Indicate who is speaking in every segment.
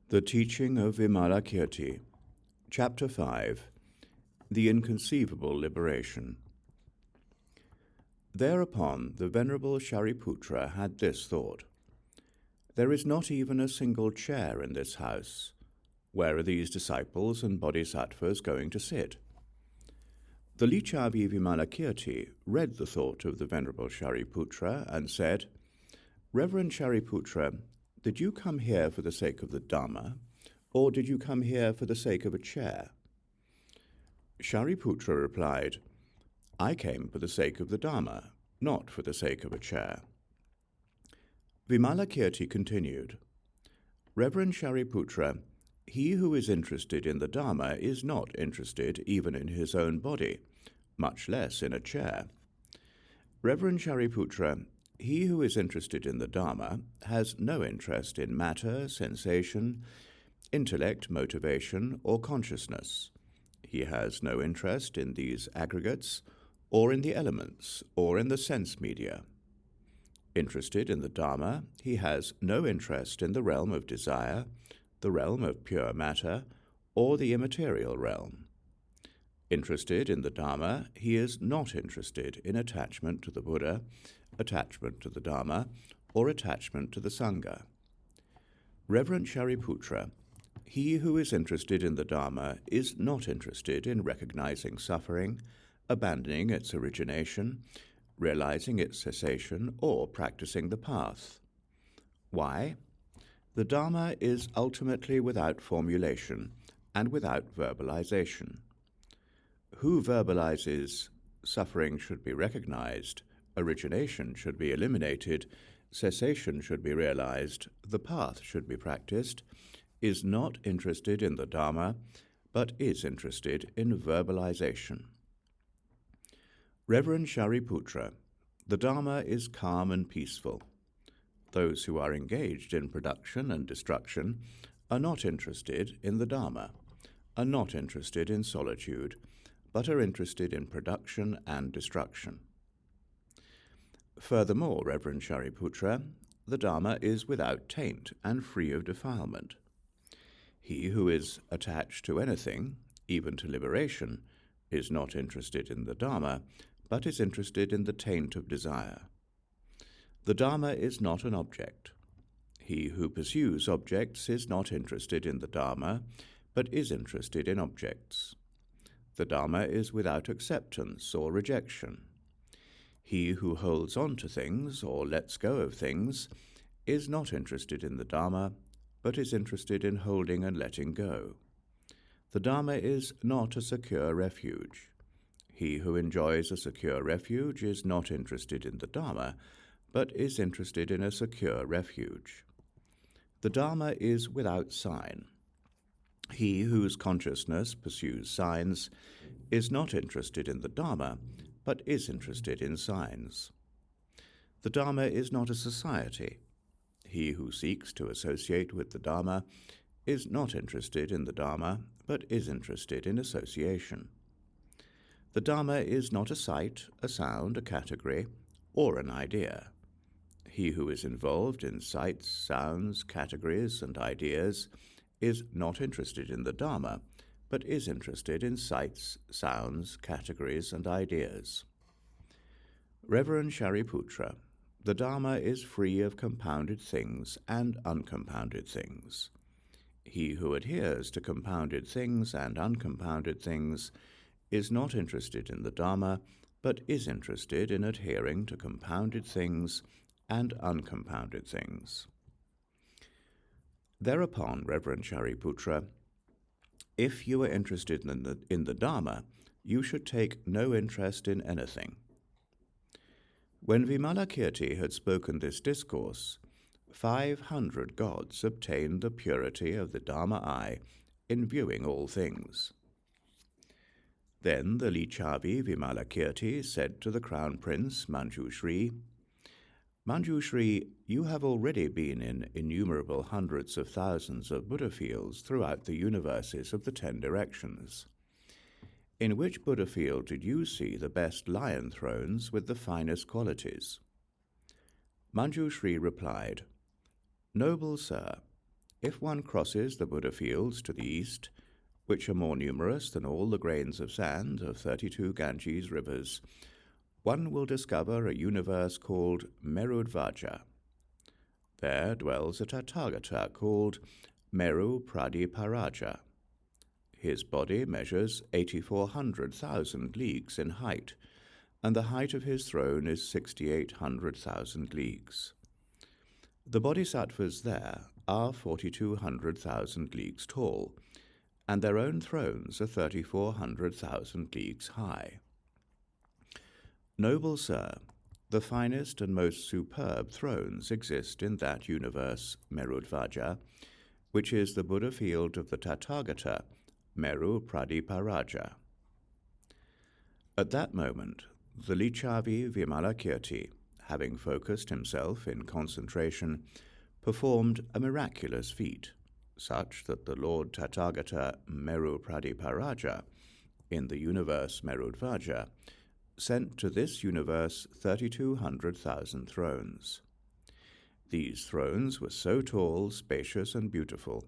Speaker 1: The Teaching of Vimalakīrti, Chapter 5, The Inconceivable Liberation. Thereupon the Venerable Shariputra had this thought: there is not even a single chair in this house. Where are these disciples and bodhisattvas going to sit? The Lichavi Vimalakīrti read the thought of the Venerable Shariputra and said, Reverend Shariputra, did you come here for the sake of the Dhamma, or did you come here for the sake of a chair? Shariputra replied, I came for the sake of the Dhamma, not for the sake of a chair. Vimalakīrti continued, Reverend Shariputra, he who is interested in the Dhamma is not interested even in his own body, much less in a chair. Reverend Shariputra, he who is interested in the Dhamma has no interest in matter, sensation, intellect, motivation, or consciousness. He has no interest in these aggregates, or in the elements, or in the sense media. Interested in the Dhamma, he has no interest in the realm of desire, the realm of pure matter, or the immaterial realm. Interested in the Dhamma, he is not interested in attachment to the Buddha, attachment to the Dhamma, or attachment to the Sangha. Reverend Shariputra, he who is interested in the Dhamma is not interested in recognizing suffering, abandoning its origination, realizing its cessation, or practicing the path. Why? The Dhamma is ultimately without formulation and without verbalization. Who verbalizes suffering should be recognized, origination should be eliminated, cessation should be realized, the path should be practiced, is not interested in the Dhamma, but is interested in verbalization. Reverend Shariputra, the Dhamma is calm and peaceful. Those who are engaged in production and destruction are not interested in the Dhamma, are not interested in solitude, but are interested in production and destruction. Furthermore, Reverend Shariputra, the Dhamma is without taint and free of defilement. He who is attached to anything, even to liberation, is not interested in the Dhamma, but is interested in the taint of desire. The Dhamma is not an object. He who pursues objects is not interested in the Dhamma, but is interested in objects. The Dhamma is without acceptance or rejection. He who holds on to things or lets go of things is not interested in the Dhamma, but is interested in holding and letting go. The Dhamma is not a secure refuge. He who enjoys a secure refuge is not interested in the Dhamma, but is interested in a secure refuge. The Dhamma is without sign. He whose consciousness pursues signs is not interested in the Dhamma, but is interested in signs. The Dhamma is not a society. He who seeks to associate with the Dhamma is not interested in the Dhamma, but is interested in association. The Dhamma is not a sight, a sound, a category, or an idea. He who is involved in sights, sounds, categories, and ideas is not interested in the Dhamma, but is interested in sights, sounds, categories, and ideas. Reverend Shariputra, the Dhamma is free of compounded things and uncompounded things. He who adheres to compounded things and uncompounded things is not interested in the Dhamma, but is interested in adhering to compounded things and uncompounded things. Thereupon, Reverend Shariputra, if you are interested in the Dhamma, you should take no interest in anything. When Vimalakīrti had spoken this discourse, 500 gods obtained the purity of the Dhamma eye in viewing all things. Then the Lichavi Vimalakīrti said to the Crown Prince Manjushri, Manjushri, you have already been in innumerable hundreds of thousands of Buddha fields throughout the universes of the 10 directions. In which Buddha field did you see the best lion thrones with the finest qualities? Manjushri replied, Noble sir, if one crosses the Buddha fields to the east, which are more numerous than all the grains of sand of 32 Ganges rivers, one will discover a universe called Merudvaja. There dwells a Tathagata called Meru Pradiparaja. His body measures 8,400,000 leagues in height, and the height of his throne is 6,800,000 leagues. The bodhisattvas there are 4,200,000 leagues tall, and their own thrones are 3,400,000 leagues high. Noble sir, the finest and most superb thrones exist in that universe, Merudvaja, which is the Buddha field of the Tathagata, Meru Pradiparaja. At that moment, the Lichavi Vimalakīrti, having focused himself in concentration, performed a miraculous feat, such that the Lord Tathagata Meru Pradiparaja, in the universe Merudvaja, sent to this universe 3,200,000 thrones. These thrones were so tall, spacious, and beautiful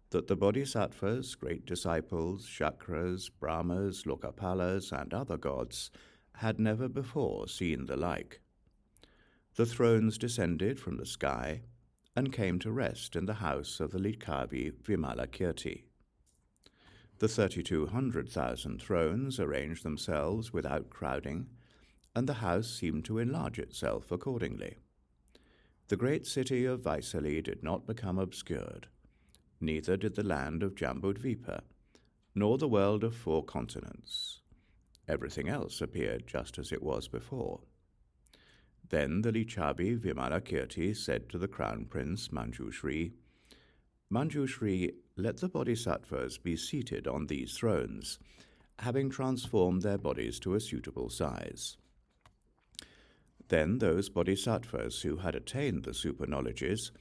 Speaker 1: that the bodhisattvas, great disciples, Shakras, Brahmas, Lokapalas, and other gods had never before seen the like. The thrones descended from the sky and came to rest in the house of the Lichavi Vimalakīrti. The 3,200,000 thrones arranged themselves without crowding, and the house seemed to enlarge itself accordingly. The great city of Vaisali did not become obscured, neither did the land of Jambudvipa, nor the world of 4 continents. Everything else appeared just as it was before. Then the Lichavi Vimalakīrti said to the Crown Prince Manjushri, "Manjushri, let the bodhisattvas be seated on these thrones, having transformed their bodies to a suitable size." Then those bodhisattvas who had attained the super-knowledges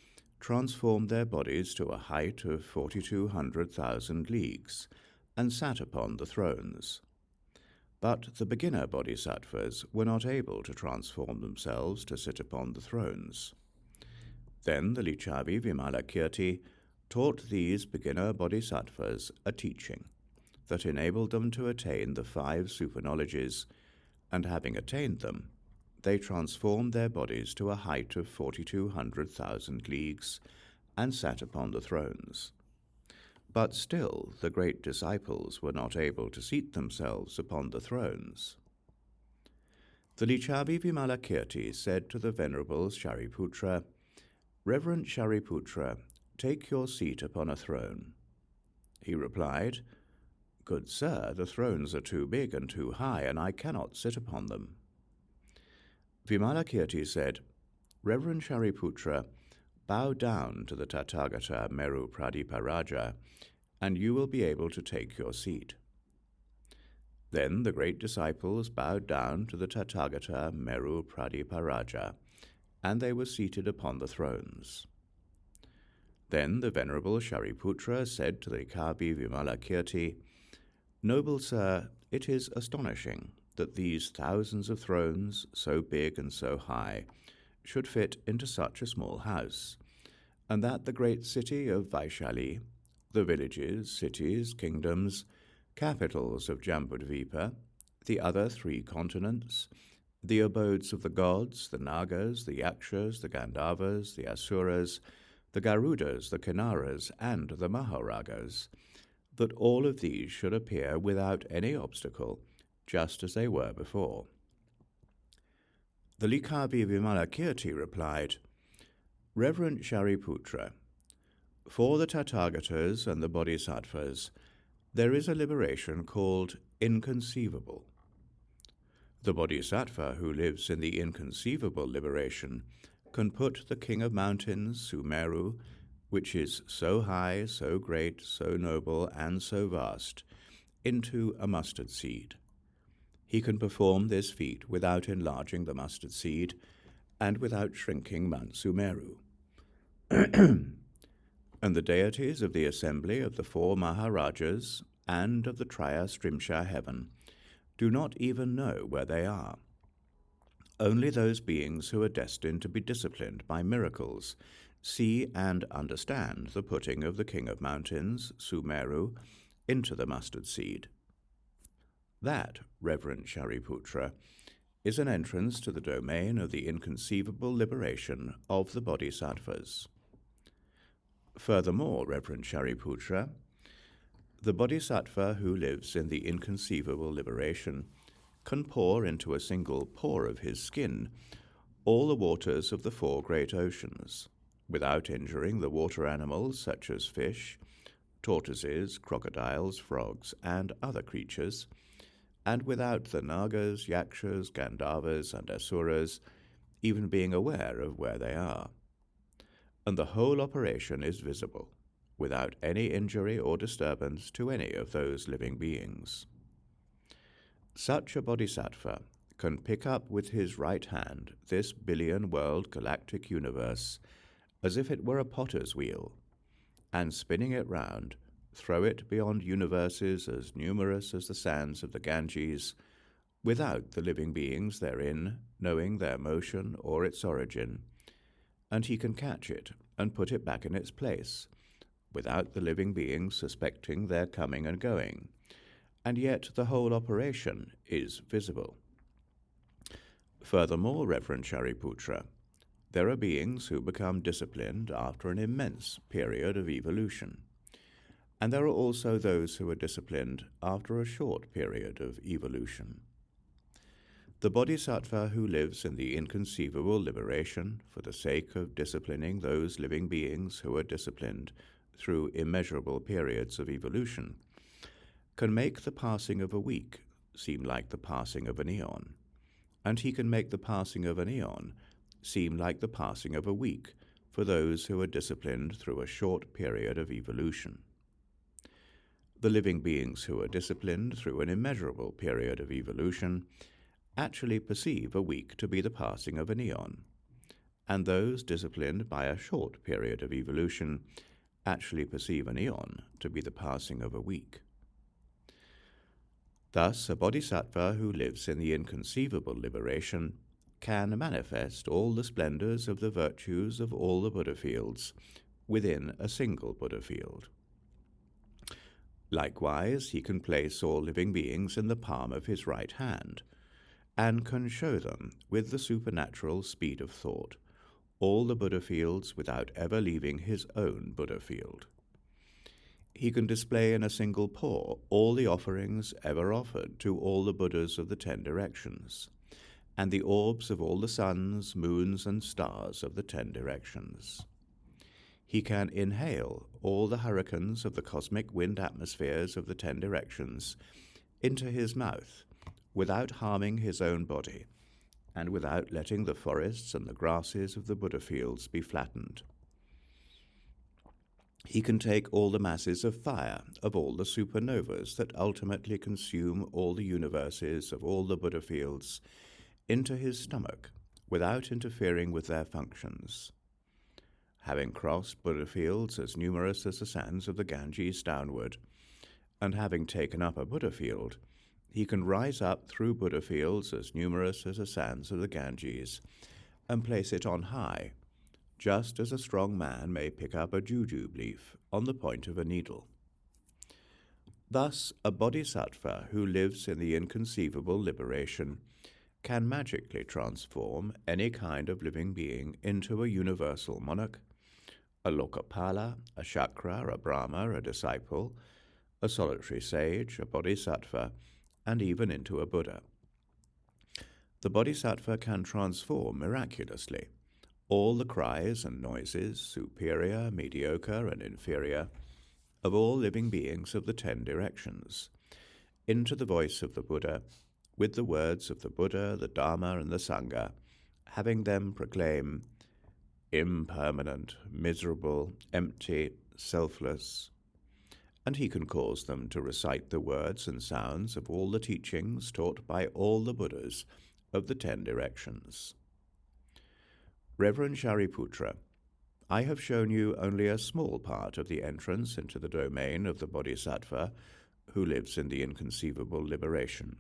Speaker 1: transformed their bodies to a height of 4,200,000 leagues, and sat upon the thrones. But the beginner bodhisattvas were not able to transform themselves to sit upon the thrones. Then the Lichavi Vimalakīrti taught these beginner bodhisattvas a teaching that enabled them to attain the 5 super-knowledges, and having attained them, they transformed their bodies to a height of 4,200,000 leagues, and sat upon the thrones. But still the great disciples were not able to seat themselves upon the thrones. The Lichavi Vimalakīrti said to the Venerable Shariputra, "Reverend Shariputra, take your seat upon a throne." He replied, "Good sir, the thrones are too big and too high, and I cannot sit upon them." Vimalakīrti said, "Reverend Shariputra, bow down to the Tathagata Meru Pradiparaja, and you will be able to take your seat." Then the great disciples bowed down to the Tathagata Meru Pradiparaja, and they were seated upon the thrones. Then the Venerable Shariputra said to the Lichavi Vimalakīrti, "Noble sir, it is astonishing that these thousands of thrones, so big and so high, should fit into such a small house, and that the great city of Vaishali, the villages, cities, kingdoms, capitals of Jambudvipa, the other 3 continents, the abodes of the gods, the Nagas, the Yakshas, the Gandharvas, the Asuras, the Garudas, the Kinnaras, and the Mahāragas, that all of these should appear without any obstacle, just as they were before." The Lichavi Vimalakīrti replied, "Reverend Shariputra, for the Tathagatas and the Bodhisattvas, there is a liberation called inconceivable. The Bodhisattva who lives in the inconceivable liberation can put the king of mountains, Sumeru, which is so high, so great, so noble, and so vast, into a mustard seed. He can perform this feat without enlarging the mustard seed and without shrinking Mount Sumeru. And the deities of the assembly of the 4 Maharajas and of the Trayastrimsha heaven do not even know where they are. Only those beings who are destined to be disciplined by miracles see and understand the putting of the king of mountains, Sumeru, into the mustard seed. That, Reverend Shariputra, is an entrance to the domain of the inconceivable liberation of the bodhisattvas. Furthermore, Reverend Shariputra, the bodhisattva who lives in the inconceivable liberation can pour into a single pore of his skin all the waters of the 4 great oceans, without injuring the water animals such as fish, tortoises, crocodiles, frogs, and other creatures, and without the nagas, yakshas, gandharvas, and asuras even being aware of where they are. And the whole operation is visible, without any injury or disturbance to any of those living beings. Such a bodhisattva can pick up with his right hand this billion-world galactic universe as if it were a potter's wheel, and spinning it round, throw it beyond universes as numerous as the sands of the Ganges, without the living beings therein knowing their motion or its origin, and he can catch it and put it back in its place, without the living beings suspecting their coming and going, and yet the whole operation is visible. Furthermore, Reverend Shariputra, there are beings who become disciplined after an immense period of evolution, and there are also those who are disciplined after a short period of evolution. The bodhisattva who lives in the inconceivable liberation for the sake of disciplining those living beings who are disciplined through immeasurable periods of evolution can make the passing of a week seem like the passing of an eon, and he can make the passing of an eon seem like the passing of a week for those who are disciplined through a short period of evolution. The living beings who are disciplined through an immeasurable period of evolution actually perceive a week to be the passing of an eon, and those disciplined by a short period of evolution actually perceive an eon to be the passing of a week. Thus, a bodhisattva who lives in the inconceivable liberation can manifest all the splendors of the virtues of all the Buddha fields within a single Buddha field. Likewise, he can place all living beings in the palm of his right hand, and can show them, with the supernatural speed of thought, all the Buddha fields without ever leaving his own Buddha field. He can display in a single pore all the offerings ever offered to all the Buddhas of the 10 directions, and the orbs of all the suns, moons, and stars of the 10 directions. He can inhale all the hurricanes of the cosmic wind atmospheres of the 10 directions into his mouth without harming his own body, and without letting the forests and the grasses of the Buddha fields be flattened. He can take all the masses of fire of all the supernovas that ultimately consume all the universes of all the Buddha fields into his stomach without interfering with their functions. Having crossed Buddha fields as numerous as the sands of the Ganges downward, and having taken up a Buddha field, he can rise up through Buddha fields as numerous as the sands of the Ganges, and place it on high, just as a strong man may pick up a jujube leaf on the point of a needle. Thus, a bodhisattva who lives in the inconceivable liberation can magically transform any kind of living being into a universal monarch, a Lokapala, a Chakra, a Brahma, a disciple, a solitary sage, a bodhisattva, and even into a Buddha. The bodhisattva can transform miraculously all the cries and noises, superior, mediocre, and inferior, of all living beings of the 10 directions, into the voice of the Buddha, with the words of the Buddha, the Dharma, and the Sangha, having them proclaim, impermanent, miserable, empty, selfless, and he can cause them to recite the words and sounds of all the teachings taught by all the Buddhas of the 10 directions. Reverend Shariputra, I have shown you only a small part of the entrance into the domain of the bodhisattva who lives in the inconceivable liberation.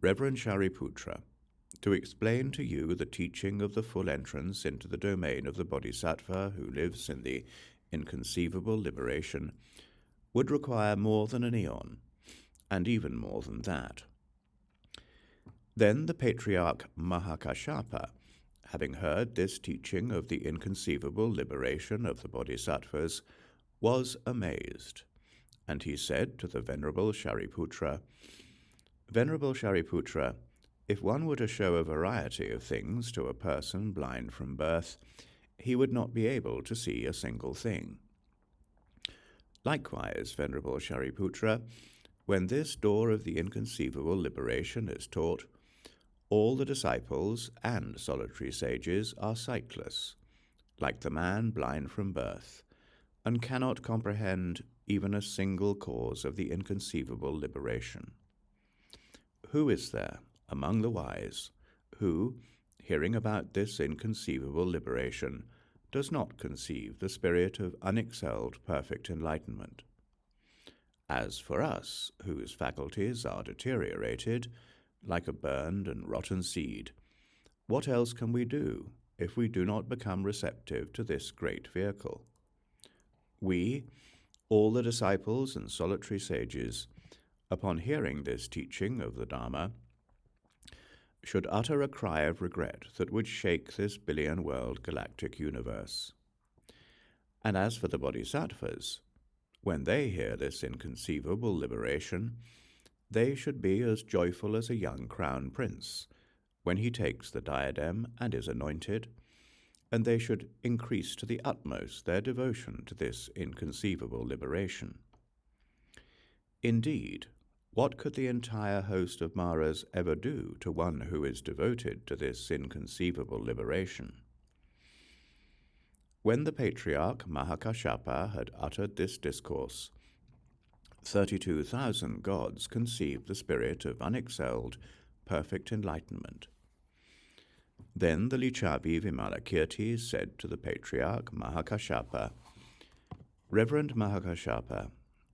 Speaker 1: Reverend Shariputra, to explain to you the teaching of the full entrance into the domain of the Bodhisattva who lives in the inconceivable liberation would require more than an eon, and even more than that. Then the Patriarch Mahākāśyapa, having heard this teaching of the inconceivable liberation of the Bodhisattvas, was amazed, and he said to the Venerable Shariputra, "Venerable Shariputra, if one were to show a variety of things to a person blind from birth, he would not be able to see a single thing. Likewise, Venerable Shariputra, when this door of the inconceivable liberation is taught, all the disciples and solitary sages are sightless, like the man blind from birth, and cannot comprehend even a single cause of the inconceivable liberation. Who is there among the wise who, hearing about this inconceivable liberation, does not conceive the spirit of unexcelled perfect enlightenment? As for us, whose faculties are deteriorated, like a burned and rotten seed, what else can we do if we do not become receptive to this great vehicle? We, all the disciples and solitary sages, upon hearing this teaching of the Dharma, should utter a cry of regret that would shake this billion-world galactic universe. And as for the Bodhisattvas, when they hear this inconceivable liberation, they should be as joyful as a young crown prince when he takes the diadem and is anointed, and they should increase to the utmost their devotion to this inconceivable liberation. Indeed, what could the entire host of Maras ever do to one who is devoted to this inconceivable liberation? When the Patriarch Mahākāśyapa had uttered this discourse, 32,000 gods conceived the spirit of unexcelled, perfect enlightenment. Then the Lichavi Vimalakīrti said to the Patriarch Mahākāśyapa, "Reverend Mahākāśyapa,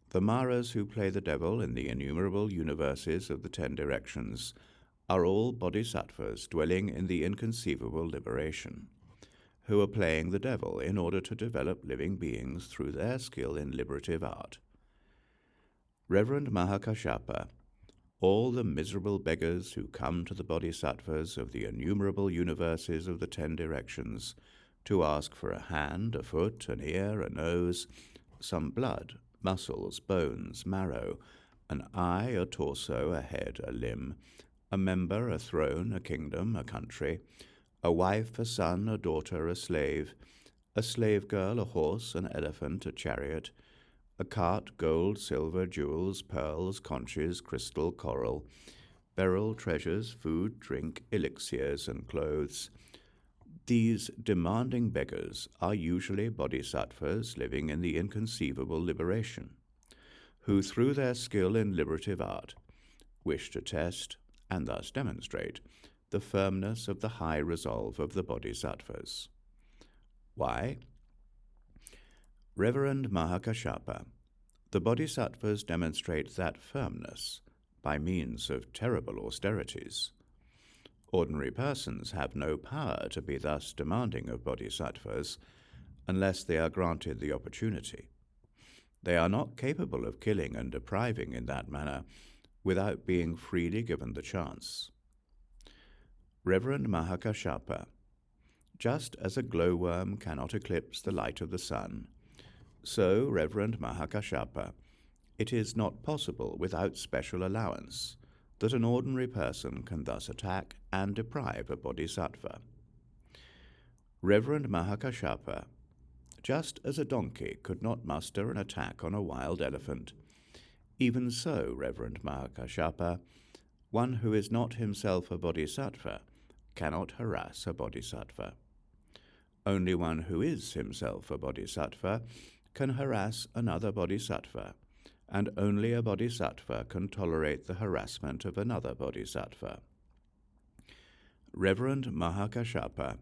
Speaker 1: the Maras who play the devil in the innumerable universes of the 10 directions are all bodhisattvas dwelling in the inconceivable liberation, who are playing the devil in order to develop living beings through their skill in liberative art. Reverend Mahākāśyapa, all the miserable beggars who come to the bodhisattvas of the innumerable universes of the 10 directions to ask for a hand, a foot, an ear, a nose, some blood, muscles, bones, marrow, an eye, a torso, a head, a limb, a member, a throne, a kingdom, a country, a wife, a son, a daughter, a slave girl, a horse, an elephant, a chariot, a cart, gold, silver, jewels, pearls, conches, crystal, coral, beryl, treasures, food, drink, elixirs, and clothes. These demanding beggars are usually bodhisattvas living in the inconceivable liberation, who through their skill in liberative art wish to test, and thus demonstrate, the firmness of the high resolve of the bodhisattvas. Why? Reverend Mahākāśyapa, the bodhisattvas demonstrate that firmness by means of terrible austerities. Ordinary persons have no power to be thus demanding of bodhisattvas unless they are granted the opportunity. They are not capable of killing and depriving in that manner without being freely given the chance. Reverend Mahākāśyapa, just as a glowworm cannot eclipse the light of the sun, so, Reverend Mahākāśyapa, it is not possible without special allowance that an ordinary person can thus attack and deprive a bodhisattva. Reverend Mahākāśyapa, just as a donkey could not muster an attack on a wild elephant, even so, Reverend Mahākāśyapa, one who is not himself a bodhisattva cannot harass a bodhisattva. Only one who is himself a bodhisattva can harass another bodhisattva, and only a bodhisattva can tolerate the harassment of another bodhisattva. Reverend Mahākāśyapa,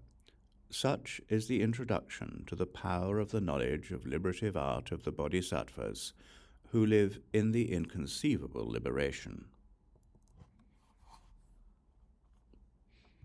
Speaker 1: such is the introduction to the power of the knowledge of liberative art of the bodhisattvas who live in the inconceivable liberation.